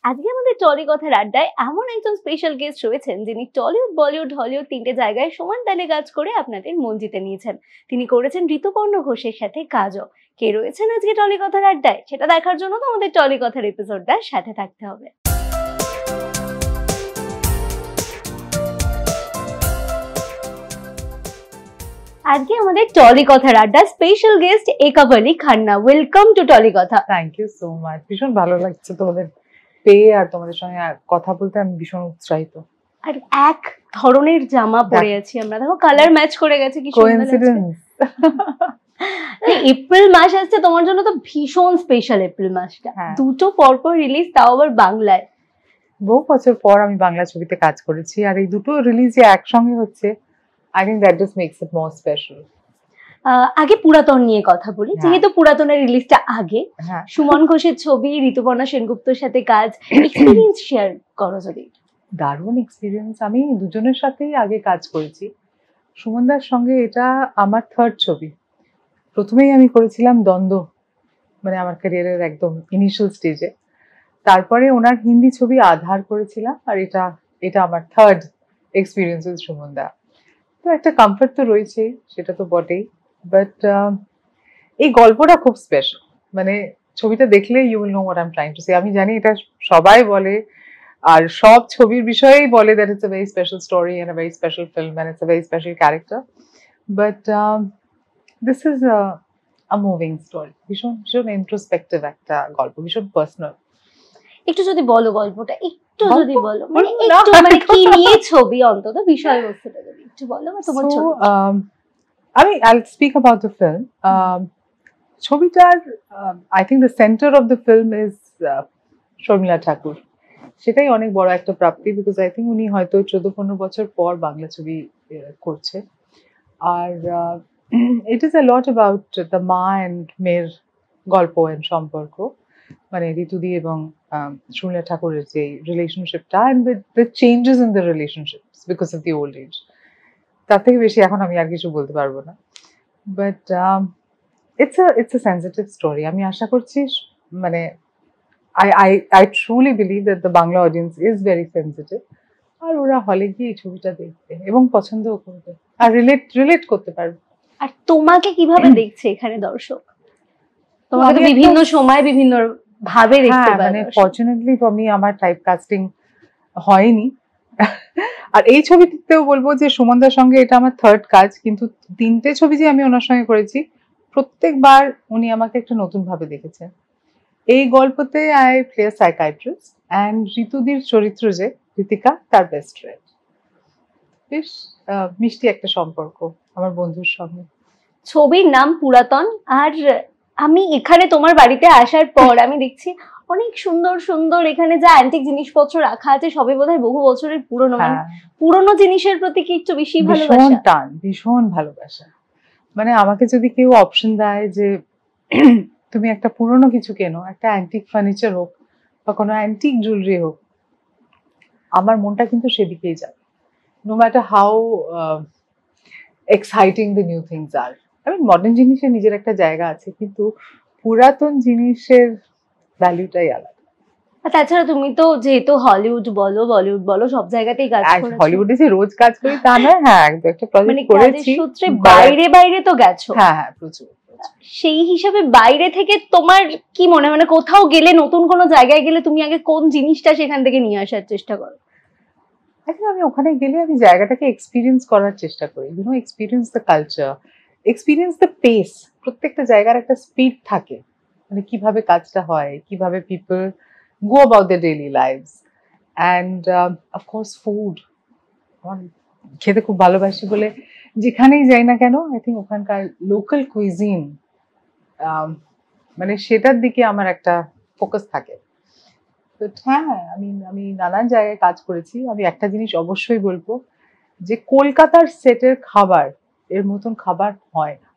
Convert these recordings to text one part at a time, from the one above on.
আজকে আমাদের টলি কথার আড্ডায় এমন একজন স্পেশাল গেস্ট রয়েছেন যিনি টলিউড, বলিউড, হলিউড তিনটে জায়গায় সমান তালে কাজ করে আপনাদের মন জিতে নিয়েছেন। তিনি করেছেন ঋতুপর্ণ ঘোষের সাথে কাজও। কে রয়েছেন আজকে টলি কথার আড্ডায় সেটা দেখার জন্য তো আমাদের টলি কথার এপিসোডটার সাথে থাকতে হবে। আজকে আমাদের টলি কথার আড্ডা special guest Ekavali Khanna. Welcome to Tolly Katha. Thank you so much. ভীষণ ভালো লাগছে তোমাদের পেয়ে, আর তোমাদের সঙ্গে কথা বলতে আমি ভীষণ উৎসাহিত। আর এক ধরনের জামা পরে আছি আমরা, দেখো কালার ম্যাচ করে গেছে, কি কোইন্সিডেন্স। এপ্রিল মাস আসছে, তোমার জন্য তো ভীষণ স্পেশাল এপ্রিল মাসটা। দুটো পরপর রিলিজ, তাও আবার বাংলায়। বহু বছর পর আমি বাংলা ছবিতে কাজ করেছি, আর এই দুটো রিলিজ যে একসঙ্গে হচ্ছে, I think that just makes it more special. আগে পুরাতন নিয়ে কথা বলি, যেহেতু পুরাতনের রিলিজটা আগে। সুমন ঘোষের ছবি, ঋতুপর্ণা সেনগুপ্তর সাথে কাজ, এক্সপেরিয়েন্স শেয়ার করো যদি। দারুণ এক্সপিরিয়েন্স। আমি দুজনের সাথেই আগে কাজ করেছি। সুমনদার সঙ্গে এটা আমার থার্ড ছবি। প্রথমেই আমি করেছিলাম দ্বন্দ্ব, মানে আমার ক্যারিয়ারের একদম ইনিশিয়াল স্টেজে। তারপরে ওনার হিন্দি ছবি আধার করেছিলাম, আর এটা আমার থার্ড এক্সপিরিয়েন্স উইথ সুমনদা। তো একটা কমফর্ট তো রয়েছেই, সেটা তো বটেই, বাট এই গল্পটা খুব স্পেশাল। মানে ছবিটা দেখলে you will know what I am trying to say. আমি জানি এটা সবাই বলে, আর সব ছবির বিষয়েই বলে that it's a very special story and a very special film and it's a very special character, but this is a moving story. ভীষণ ভীষণ ইন্ট্রোস্পেক্টিভ একটা গল্প, ভীষণ পার্সোনাল। একটু যদি বলো গল্পটা, একটু যদি বলো, মানে একটু, মানে কি নিয়ে ছবি, অন্তত বিষয়বস্তুটা যদি একটু বলো তোমার ছবি। I'll speak about the film. ছবিটার I think the center of the film is Sharmila ঠাকুর। সেটাই অনেক বড় একটা প্রাপ্তি, বিকজ আই থিঙ্ক উনি হয়তো 14-15 বছর পর বাংলা ছবি করছে। আর it is a lot about the maa and মেয়ের গল্প অ্যান্ড সম্পর্ক, মানে ঋতুদি এবং শর্মিলা ঠাকুরের যে রিলেশনশিপটা and the changes in the relationships because of the old age. তার থেকে বেশি এখন আমি আর কিছু বলতে পারবো না, but it's a sensitive story. আমি আশা করছি, মানে I truly believe that the Bangla audience is very sensitive, আর ওরা হলে গিয়ে এই ছবিটা দেখবে এবং পছন্দও করবে আর রিলেট করতে পারবে। আর তোমাকে কিভাবে দেখছে এখানে দর্শক? তোমাকে তো বিভিন্ন সময় বিভিন্ন ভাবে দেখতে পারে। মানে ফরচুনেটলি আমি আমার টাইপ কাস্টিং হয়নি। আর এই ছবিতেও বলবো যে সুমনদার সঙ্গে এটা আমার থার্ড কাজ, কিন্তু তিনটে ছবি যে আমি ওনার সঙ্গে করেছি, প্রত্যেকবার উনি আমাকে একটু নতুন ভাবে দেখেছেন। এই গল্পতে I play a psychiatrist and ঋতুদির চরিত্র যে ঋতিকা, তার বেস্ট ফ্রেন্ড। বেশ মিষ্টি একটা সম্পর্ক আমার বন্ধুর সঙ্গে। ছবির নাম পুরাতন, আর আমি এখানে তোমার বাড়িতে আসার পর আমি দেখছি অনেক সুন্দর সুন্দর এখানে যা অ্যান্টিক জিনিসপত্র রাখা আছে, সবই বোধহয় বহু বছরের পুরনো। মানে পুরনো জিনিসের প্রতি কি একটু বেশি ভালোবাসা? ভীষণ টান, ভীষণ ভালোবাসা। মানে আমাকে যদি কেউ অপশন দেয় যে তুমি একটা পুরনো কিছু কেনো, একটা অ্যান্টিক ফার্নিচার হোক বা কোনো অ্যান্টিক জুয়েলারি হোক, আমার মনটা কিন্তু সেদিকেই যাবে, no matter how exciting the new things are. I mean modern জিনিসের নিজের একটা জায়গা আছে, কিন্তু পুরাতন জিনিসের ভ্যালুটাই আলাদা। তাছাড়া তুমি তো যেহেতু হলিউড বলো, বলিউড বলো, সব জায়গাতেই কাজ করেছো। হলিউডে যে রোজ কাজ করি তা নয়, হ্যাঁ একটা প্রজেক্ট করেছি, সূত্রে বাইরে বাইরে তো গেছো। হ্যাঁ প্রচুর। সেই হিসাবে বাইরে থেকে তোমার কি মনে, মানে কোথাও গেলে, নতুন কোনো জায়গায় গেলে তুমি আগে কোন জিনিসটা সেখান থেকে নিয়ে আসার চেষ্টা করো? এখন আমি ওখানে গেলে আমি জায়গাটাকে এক্সপিরিয়েন্স করার চেষ্টা করি, experience the culture, experience the pace. প্রত্যেকটা জায়গার একটা স্পিড থাকে, মানে কিভাবে কাজটা হয়, কিভাবে people go about their daily lives, and of course food. আমার খেতে খুব ভালোবাসি বলে যেখানেই যাই না কেন, আই থিঙ্ক ওখানকার লোকাল কুইজিন, মানে সেটার দিকে আমার একটা ফোকাস থাকে। তো হ্যাঁ, আমি নানান জায়গায় কাজ করেছি। আমি একটা জিনিস অবশ্যই বলবো যে কলকাতার সেটের খাবার এর মতন খাবার হয় না,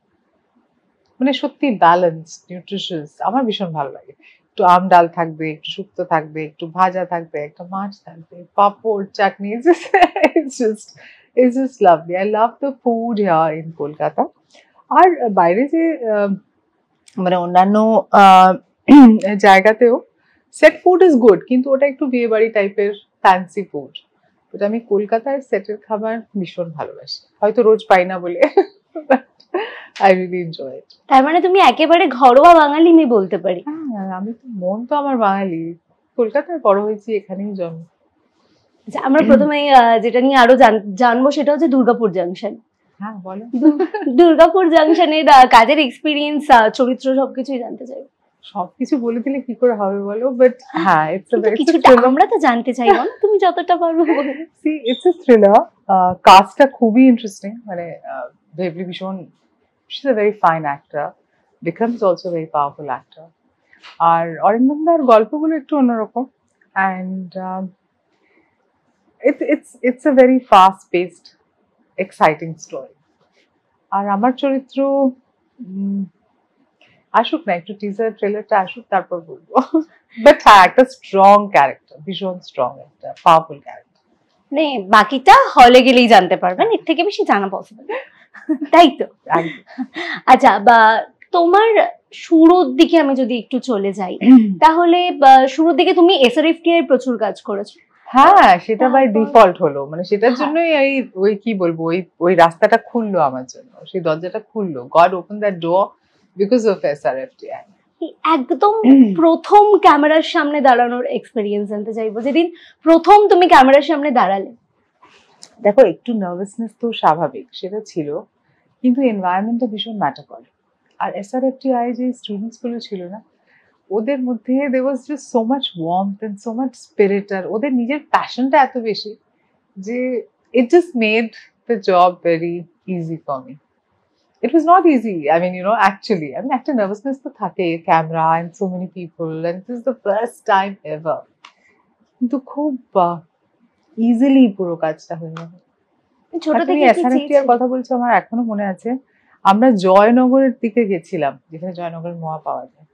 মানে সত্যি ব্যালেন্স, নিউট্রিশিয়াস। আমার ভীষণ ভালো লাগে। একটু আম ডাল থাকবে, একটু শুক্তো থাকবে, একটু ভাজা থাকবে, একটা মাছ থাকবে, পাপড়, চাটনি। It's just lovely. I love the food here in Kolkata. আর বাইরে যে মানে অন্যান্য জায়গাতেও সেট ফুড ইজ গুড, কিন্তু ওটা একটু বিয়ে বাড়ি টাইপের ফ্যান্সি ফুড। ওটা আমি কলকাতার সেটের খাবার ভীষণ ভালোবাসি, হয়তো রোজ পাই না বলে, আই রিয়েলি এনজয় ইট। তার মানে তুমি একেবারে ঘরোয়া বাঙালি মেয়ে বলতে পারি। হ্যাঁ, আমি তো মন তো আমার বাঙালি, কলকাতায় বড় হয়েছি, এখানেই জন্ম। আচ্ছা, আমরা প্রথমে যেটা নিয়ে আরো জানবো সেটা হচ্ছে দুর্গাপুর জাংশন। হ্যাঁ বলো। দুর্গাপুর জাংশনের কাজের এক্সপিরিয়েন্স, চরিত্র সবকিছুই জানতে চাই। সবকিছু বলে দিলে কি করে হবে বলো, বাট হ্যাঁ, কিছুটা আমরা তো জানতে চাইবো না, তুমি যতটা পারবে বলো। See it's a thriller. কাস্টটা খুবই ইন্টারেস্টিং, মানে বেবলি ভীষণ, she is a very fine actor, Bikram is also very powerful actor, আর অরিন্দমদার গল্পগুলো একটু অন্যরকম, and it's a very fast paced exciting story. আর আমার চরিত্র আসুক না, একটু টিজার ট্রেলারটা আসুক তারপর বলবো, বাট হ্যাঁ একটা স্ট্রং ক্যারেক্টার, ভীষণ স্ট্রং একটা পাওয়ারফুল ক্যারেক্টার। মানে বাকিটা হলে গেলেই জানতে পারবেন, এর থেকে বেশি জানা পসিবল, তাই তো? আচ্ছা, বা তোমার শুরুর দিকে আমি যদি একটু চলে যাই, তাহলে শুরুর দিকে তুমি এসআরএফটিআই প্রচুর কাজ করেছো। হ্যাঁ, সেটা বাই ডিফল্ট হলো, মানে সেটার জন্যই ওই কি বলবো, ওই রাস্তাটা খুললো আমার জন্য, সেই দরজাটা খুললো, god open that door because of SRFTI. একদম প্রথম ক্যামেরার সামনে দাঁড়ানোর এক্সপেরিয়েন্স জানতে চাইবো, যেদিন প্রথম তুমি ক্যামেরার সামনে দাঁড়ালে। দেখো, একটু নার্ভাসনেস তো স্বাভাবিক, সেটা ছিল, কিন্তু এনভায়রনমেন্টটা ভীষণ ম্যাটার করে। আর এসআরএফটিআই যে স্টুডেন্টস গুলো ছিল না, ওদের মধ্যে there was just so much warmth and so much spirit, আর ওদের নিজের প্যাশনটা এত বেশি যে it just made the job very easy for me. It was not easy, I mean, you know, actually, I mean, একটা নার্ভাসনেস তো থাকে, camera and so many people, and this is the first time ever, কিন্তু খুব easily পুরো কাজটা হয়ে গেল। ছোট থেকে এসআরএফটিআর কথা বলছো, আমার এখনো মনে আছে, আমরা জয়নগরের দিকে গেছিলাম, যেখানে জয়নগরের মোয়া পাওয়া যায়,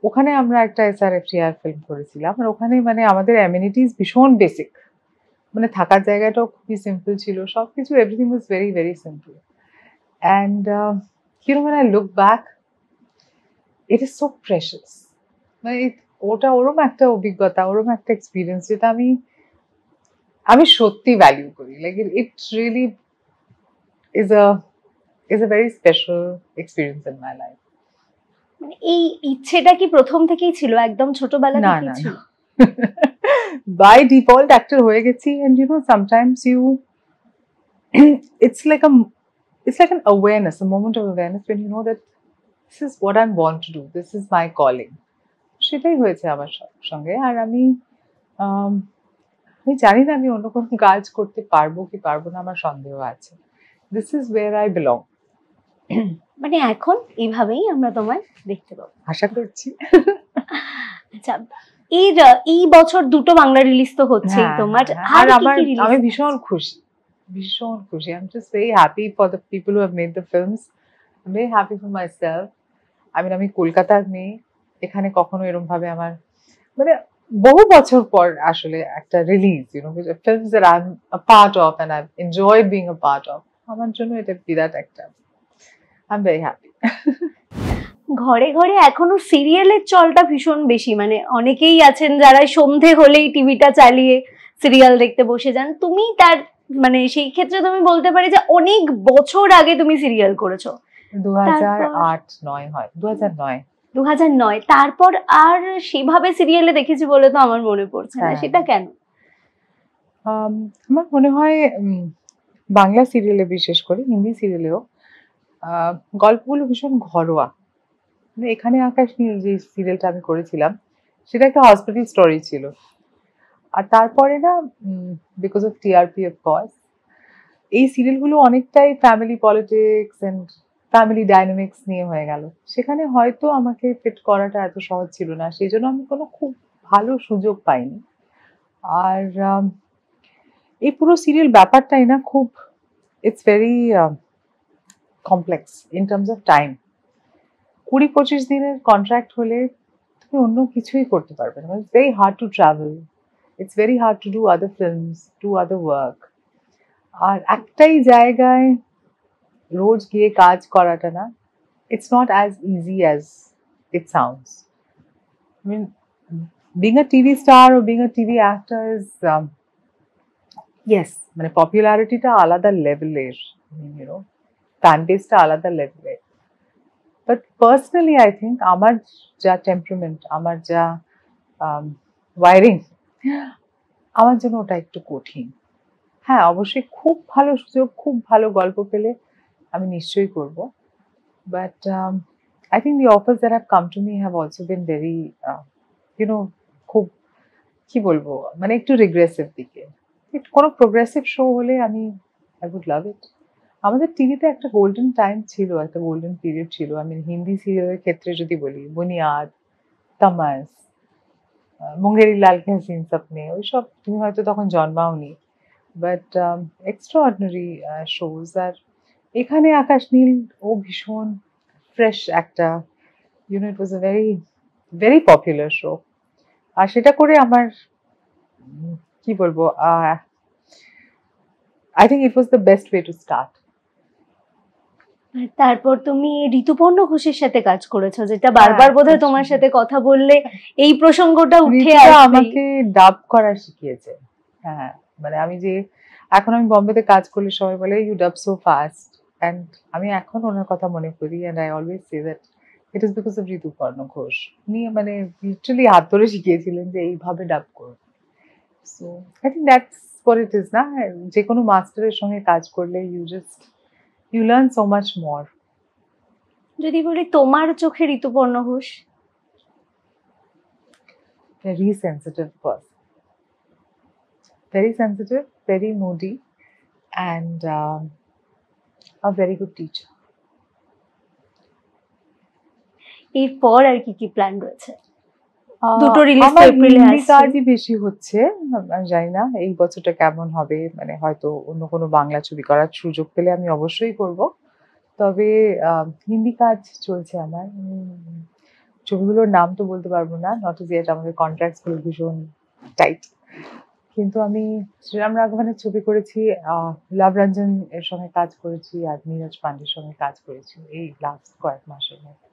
ওখানে আমরা একটা এসআরএফটিআর ফিল্ম করেছিলাম, আর ওখানে মানে আমাদের অ্যামিনিটিস ভীষণ বেসিক, মানে থাকার জায়গাটাও খুবই সিম্পল ছিল, সবকিছু everything was very very simple, and you know, when I look back, it is so precious, মানে ওটা ওরম একটা অভিজ্ঞতা, ওরম একটা এক্সপিরিয়েন্স, যেটা আমি সত্যি ভ্যালিউ করি, like it really is a very special experience in my life. মানে এই ইচ্ছেটা কি প্রথম থেকেই ছিল, একদম ছোটবেলা থেকেই ছিল? বাই ডিফল্ট অ্যাক্টর হয়ে গেছি, and you know, sometimes you it's like an awareness, a moment of awareness, when you know that this is what I'm born to do, this is my calling. সেটাই হয়েছে আমার সঙ্গে। আর আমি জানি না আমি অন্য কোনো কাজ করতে পারবো কি পারবো না, আমার সন্দেহ আছে। This is where I belong. মানে এখন এইভাবেই আমরা তোমায় দেখতে পাবো, আশা করছি। আচ্ছা, এই বছর দুটো বাংলা রিলিজ তো হচ্ছেই তোমার, আর আমি ভীষণ খুশি, ভীষণ খুশি। I'm just very happy for the people who have made the films. I'm very happy for myself. আমি কলকাতার মেয়ে, এখানে কখনো এরকম ভাবে আমার মানে বহু বছর পর আসলে একটা release, you know, films that I'm a part of and I've enjoyed being a part of, আমার জন্য এটা বিরাট একটা, I'm very happy. ঘরে ঘরে এখনো সিরিয়ালের চলটা ভীষণ বেশি, মানে অনেকেই আছেন যারা সন্ধে হলেই টিভিটা চালিয়ে সিরিয়াল দেখতে বসে যান, তুমি তার মানে সেই ক্ষেত্রে তুমি বলতে পারি যে অনেক বছর আগে তুমি সিরিয়াল করেছো। 2008-9 হয়, 2009। তারপর আর সেভাবে সিরিয়ালে দেখেছি বলে তো আমার মনে পড়ছে না, সেটা কেন? আমার মনে হয় বাংলা সিরিয়ালে, বিশেষ করে হিন্দি সিরিয়ালেও গল্পগুলো ভীষণ ঘরোয়া। মানে এখানে আকাশ নীল যে সিরিয়ালটা আমি করেছিলাম, সেটা একটা হসপিটাল স্টোরি ছিল, আর তারপরে না because of TRP of course, এই সিরিয়ালগুলো অনেকটাই family politics and family dynamics নিয়ে হয়ে গেল, সেখানে হয়তো আমাকে ফিট করাটা এত সহজ ছিল না, সেই জন্য আমি কোনো খুব ভালো সুযোগ পাইনি। আর এই পুরো সিরিয়াল ব্যাপারটাই না খুব, it's very complex in terms of time. 20-25 দিনের কন্ট্রাক্ট হলে তুমি অন্য কিছুই করতে পারবে না, it's very hard to travel, it's very hard to do other films, do other work, আর একটাই জায়গায় রোজ গিয়ে কাজ করাটা না, it's not as easy as it sounds. I mean, being a TV star or being a TV actor is yes, মানে পপুলারিটিটা আলাদা লেভেলের, you know, ফ্যান বেসটা আলাদা লেভেলের। বাট পার্সোনালি আই থিঙ্ক আমার যা টেম্পারমেন্ট, আমার যা ওয়ারিং, আমার জন্য ওটা একটু কঠিন। হ্যাঁ, অবশ্যই খুব ভালো সুযোগ, খুব ভালো গল্প পেলে আমি নিশ্চয়ই করব। But I think the offers that have come to me have also been very, খুব কি বলবো, মানে একটু রিগ্রেসিভ দিকে। কোনো প্রোগ্রেসিভ শো হলে আমি আই উড লাভ ইট। আমাদের টিভিতে একটা গোল্ডেন টাইম ছিল, একটা গোল্ডেন পিরিয়ড ছিল। আমি হিন্দি সিরিয়ালের ক্ষেত্রে যদি বলি, বুনিয়াদ, তামাস, মুঙ্গেরি লাল কে হাসিন সপনে, ওইসব তুমি হয়তো তখন জন্মাওনি। But extraordinary shows. আর এখানে আকাশ নীল ও ভীষণ ফ্রেশ একটা, it was a very very popular show. আর সেটা করে আমার কি বলবো, I think it was the best way to start. তারপর তুমি ঋতুপর্ণ ঘোষের সাথে কাজ করেছো, যেটা বারবার বোধহয় তোমার সাথে কথা বললে এই প্রসঙ্গটা উঠে আসবে। আমাকে ডাব করা শিখিয়েছে। হ্যাঁ, মানে আমি যে এখন আমি বম্বেতে কাজ করলে সবাই বলে ইউ ডাব সো ফাস্ট, এন্ড আমি এখন ওনার কথা মনে করি, and I always say that it is because of Rituparno Ghosh. উনি মানে লিটারালি হাত ধরে শিখিয়েছিলেন যে এইভাবে ডাব করো। So I think that's what it is না, যে কোনো মাস্টারের সঙ্গে কাজ করলে you learn so much more. যদি বলি তোমার চোখে Rituparno Ghosh? Very sensitive person. Very sensitive, very moody, and a very good teacher. এরপর আর কি কি প্ল্যান রয়েছে? দুটো রিলিজ এপ্রিলে আসছে। কাজই বেশি হচ্ছে, আমি জানি না এই বছরটা কেমন হবে, মানে হয়তো অন্য কোনো বাংলা ছবি করার সুযোগ পেলে আমি অবশ্যই করব। তবে হিন্দি কাজ চলছে আমার। ছবিগুলোর নাম তো বলতে পারবো না, নট ইজ ইয়েট, আমাদের কন্ট্রাক্টস গুলো ভীষণ টাইট। কিন্তু আমি শ্রীরাম রাঘবানের ছবি করেছি, লাভ রঞ্জন এর সঙ্গে কাজ করেছি, আর নীরজ পান্ডের সঙ্গে কাজ করেছি এই লাস্ট কয়েক মাসের মধ্যে।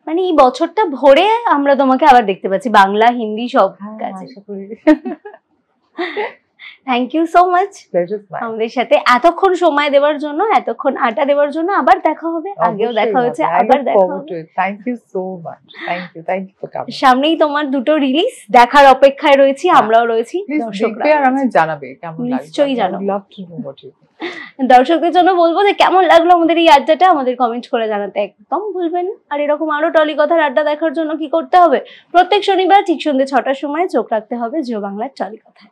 মানে এই বছরটা ভরে আমরা তোমাকে আবার দেখতে পাচ্ছি বাংলা হিন্দি সব কাজে। আশা করি। থ্যাংক ইউ সো মাচ আমাদের সাথে এতক্ষণ সময় দেওয়ার জন্য, এতক্ষণ আড্ডা দেওয়ার জন্য। আবার দেখা হবে, আগেও দেখা হয়েছে, আবার দেখা হবে। Thank you so much, thank you for coming. সামনেই তোমার দুটো রিলিজ, দেখার অপেক্ষায় রয়েছি, আমরাও রয়েছি। দর্শকরা আর আমায় জানাবে কেমন লাগলো, নিশ্চয়ই জানাবো। Love to know what you. দর্শকদের জন্য বলবো যে কেমন লাগলো আমাদের এই আড্ডাটা, আমাদের কমেন্ট করে জানাতে একদম ভুলবেন না। আর এরকম আরো টলি কথার আড্ডা দেখার জন্য কি করতে হবে? প্রত্যেক শনিবার ঠিক সন্ধ্যে 6টার সময় চোখ রাখতে হবে জিও বাংলার টলি কথায়।